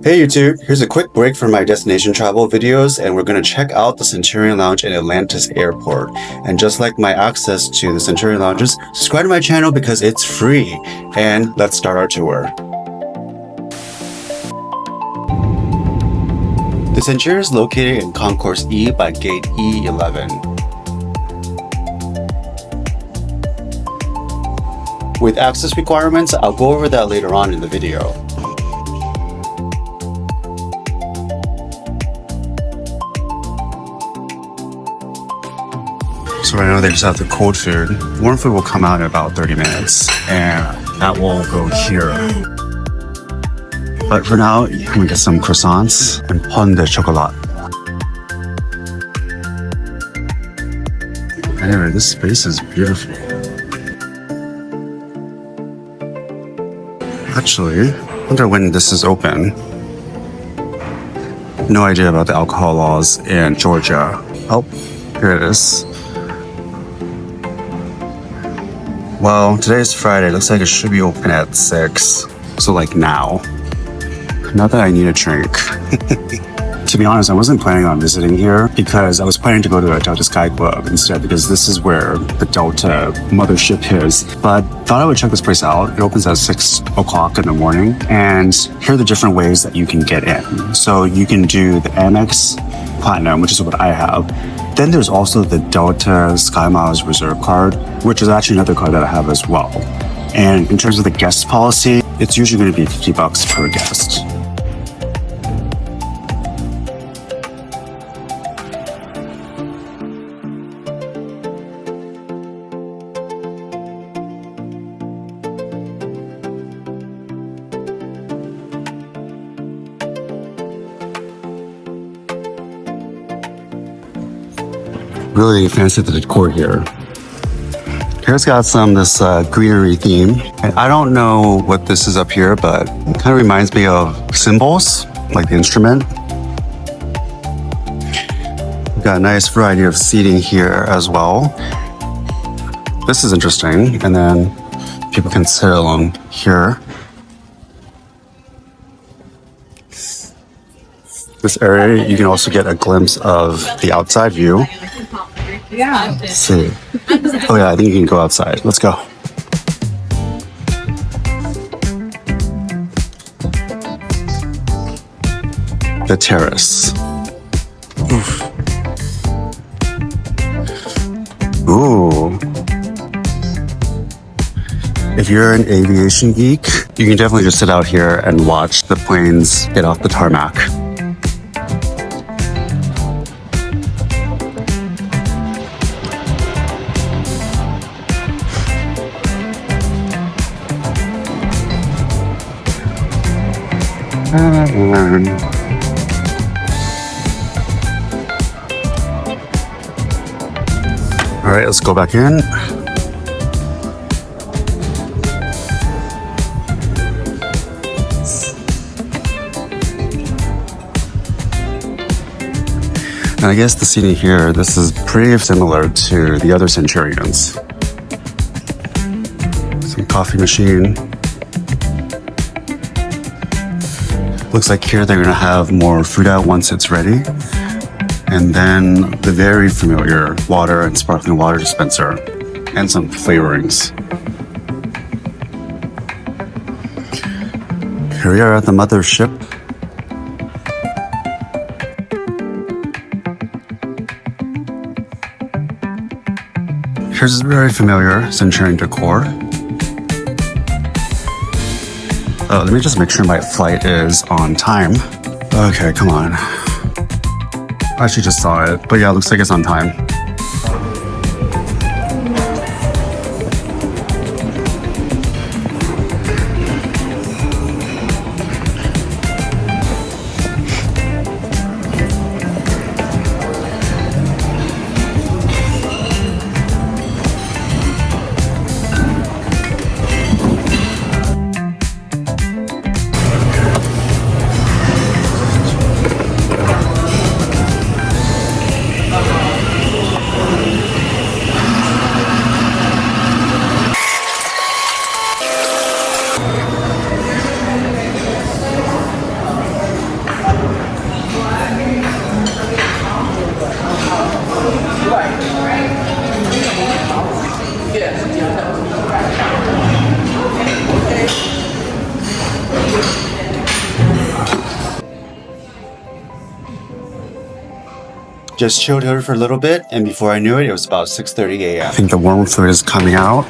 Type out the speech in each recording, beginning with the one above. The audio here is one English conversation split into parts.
Hey YouTube, here's a quick break from my destination travel videos and we're going to check out the Centurion Lounge in Atlantis Airport. And just like my access to the Centurion Lounges, subscribe to my channel because it's free. And let's start our tour. The Centurion is located in Concourse E by gate E11. With access requirements, I'll go over that later on in the video. So right now they just have the cold food. Warm food will come out in about 30 minutes and that will go here. But for now, you can get some croissants and pain de chocolat. Anyway, this space is beautiful. Actually, I wonder when this is open. No idea about the alcohol laws in Georgia. Oh, here it is. Well, today's Friday. Looks like it should be open at 6. So like now. Not that I need a drink. To be honest, I wasn't planning on visiting here because I was planning to go to a Delta Sky Club instead because this is where the Delta mothership is. But thought I would check this place out. It opens at 6 o'clock in the morning. And here are the different ways that you can get in. So you can do the Amex Platinum, which is what I have. Then there's also the Delta Sky Miles Reserve card, which is actually another card that I have as well. And in terms of the guest policy, it's usually going to be $50 per guest. Really fancy the decor here. Here's got this greenery theme. And I don't know what this is up here, but it kind of reminds me of cymbals, like the instrument. We've got a nice variety of seating here as well. This is interesting. And then people can sit along here. This area, you can also get a glimpse of the outside view. Yeah. Let's see. Oh yeah, I think you can go outside. Let's go. The terrace. Oof. Ooh. If you're an aviation geek, you can definitely just sit out here and watch the planes get off the tarmac. All right, let's go back in. And I guess the seating here, this is pretty similar to the other Centurions. Some coffee machine. Looks like here they're gonna have more food out once it's ready. And then the very familiar water and sparkling water dispenser and some flavorings. Here we are at the mothership. Here's very familiar Centurion decor. Oh, let me just make sure my flight is on time. Okay, come on. I actually just saw it, but yeah, it looks like it's on time. Just chilled here for a little bit, and before I knew it, it was about 6:30 a.m. I think the warm food is coming out.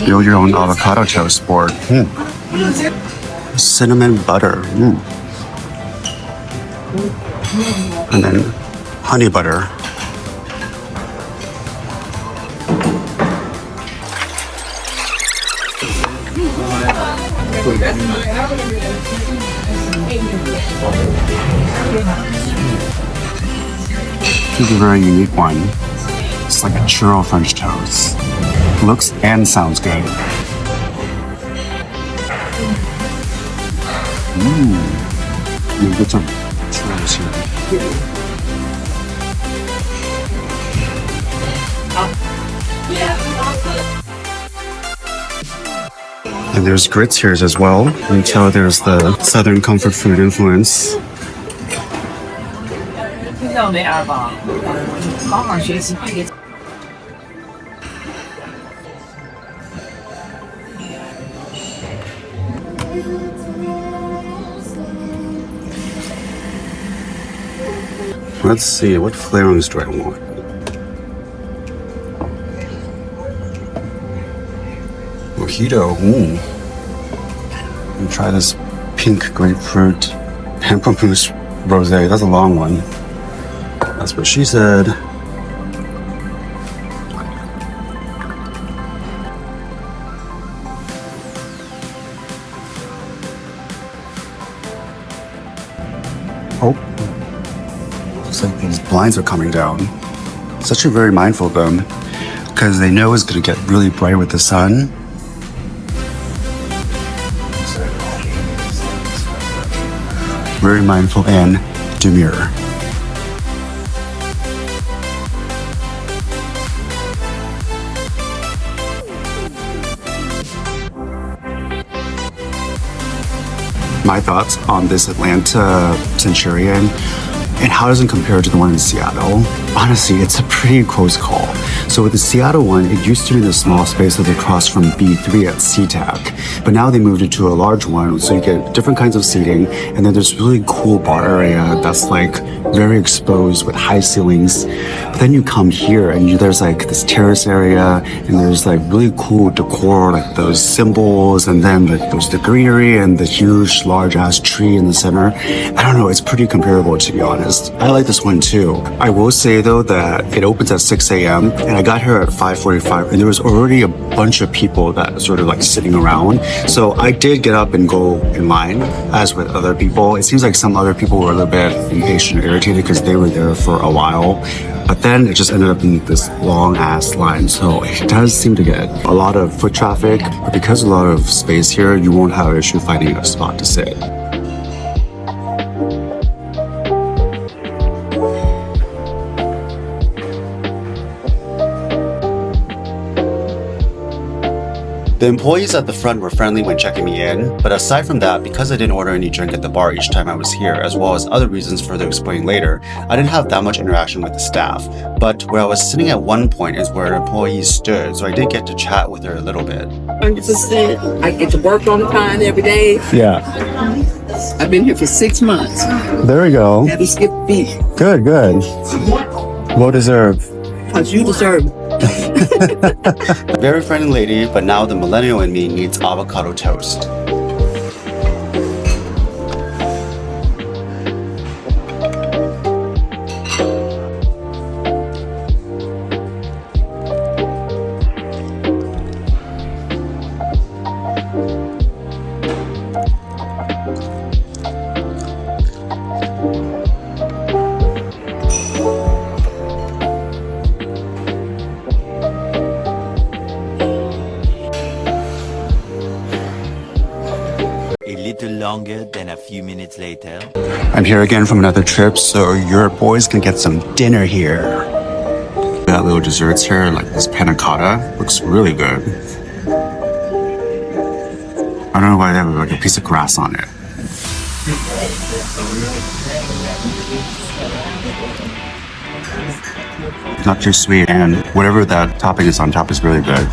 Build your own avocado toast board. Cinnamon butter. And then honey butter. This is a very unique one. It's like a churro French toast. Looks and sounds good. Let me get some churros here. And there's grits here as well. You can tell there's the Southern comfort food influence. Let's see, what flavorings do I want? Mojito, Let me try this pink grapefruit pamplemousse rosé. That's a long one. That's what she said. Oh. Looks like these blinds are coming down. It's actually very mindful of them because they know it's going to get really bright with the sun. Very mindful and demure. My thoughts on this Atlanta Centurion and how does it compare to the one in Seattle? Honestly, it's a pretty close call. So with the Seattle one, it used to be the small space that's across from B3 at SeaTac, but now they moved it to a large one, so you get different kinds of seating, and then there's really cool bar area that's like very exposed with high ceilings. But then you come here and there's like this terrace area, and there's like really cool decor, like those symbols, and then like there's the greenery and the huge, large ass tree in the center. I don't know, it's pretty comparable to be honest. I like this one too. I will say though that it opens at 6 a.m. and I got here at 5:45 and there was already a bunch of people that sort of like sitting around. So I did get up and go in line as with other people. It seems like some other people were a little bit impatient or irritated because they were there for a while. But then it just ended up being this long ass line. So it does seem to get a lot of foot traffic, but because a lot of space here, you won't have an issue finding a spot to sit. The employees at the front were friendly when checking me in, but aside from that, because I didn't order any drink at the bar each time I was here, as well as other reasons further explained later, I didn't have that much interaction with the staff. But where I was sitting at one point is where employees stood, so I did get to chat with her a little bit. 100%. I get to work on time every day. Yeah. I've been here for 6 months. There we go. Never skip a beat. Good, good. Well deserved. Because you deserve it. Very friendly lady, but now the millennial in me needs avocado toast. little longer than a few minutes later. I'm here again from another trip, so your boys can get some dinner here. Got little desserts here, like this panna cotta. Looks really good. I don't know why they have like a piece of grass on it. Not too sweet, and whatever that topping is on top is really good.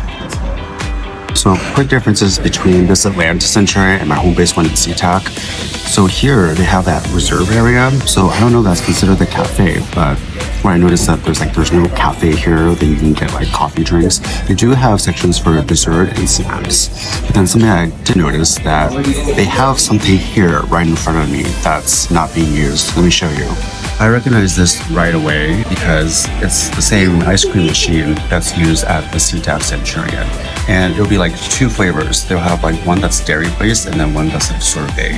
So quick differences between this Atlanta Centurion and my home base one in SeaTac. So here they have that reserve area. So I don't know if that's considered the cafe, but what I noticed that there's no cafe here that you can get like coffee drinks. They do have sections for dessert and snacks. But then something I did notice that they have something here right in front of me that's not being used. Let me show you. I recognize this right away because it's the same ice cream machine that's used at the SeaTac Centurion. And it'll be like two flavors. They'll have like one that's dairy based and then one that's like sorbet.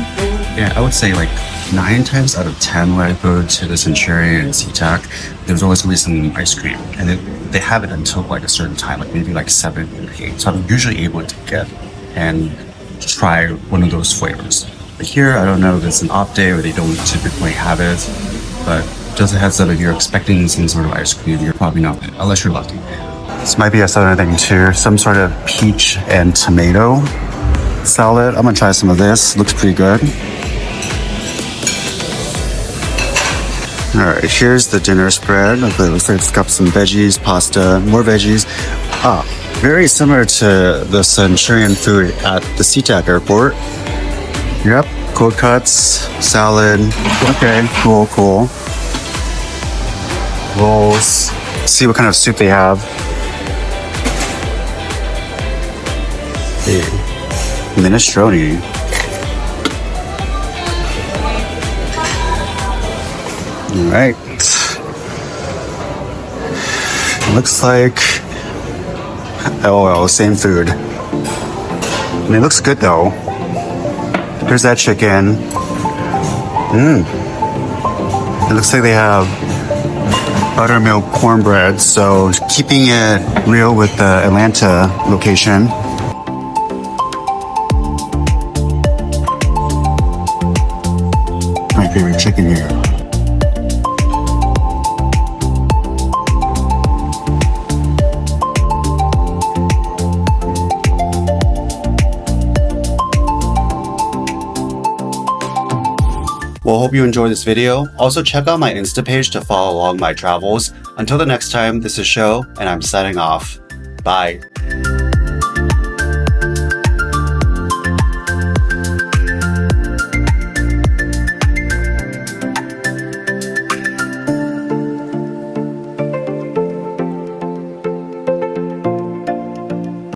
Yeah, I would say like 9 times out of 10 when I go to the Centurion and SeaTac, there's always gonna be some ice cream. And they have it until like a certain time, like maybe like 7 or 8. So I'm usually able to get and try one of those flavors. But here, I don't know if it's an off day or they don't typically have it. But just a heads up, if you're expecting some sort of ice cream, you're probably not, unless you're lucky. This might be a southern thing too. Some sort of peach and tomato salad. I'm gonna try some of this. Looks pretty good. All right, here's the dinner spread. Okay, looks like it's got some veggies, pasta, more veggies. Very similar to the Centurion food at the SeaTac airport. Yep, cold cuts, salad. Okay, cool. Rolls. See what kind of soup they have. Hey, minestrone. All right. Looks like, oh well, same food. I mean, it looks good though. Here's that chicken. It looks like they have buttermilk cornbread, so keeping it real with the Atlanta location. My favorite chicken here. Well, hope you enjoyed this video. Also check out my Insta page to follow along my travels. Until the next time, this is Sho, and I'm signing off. Bye.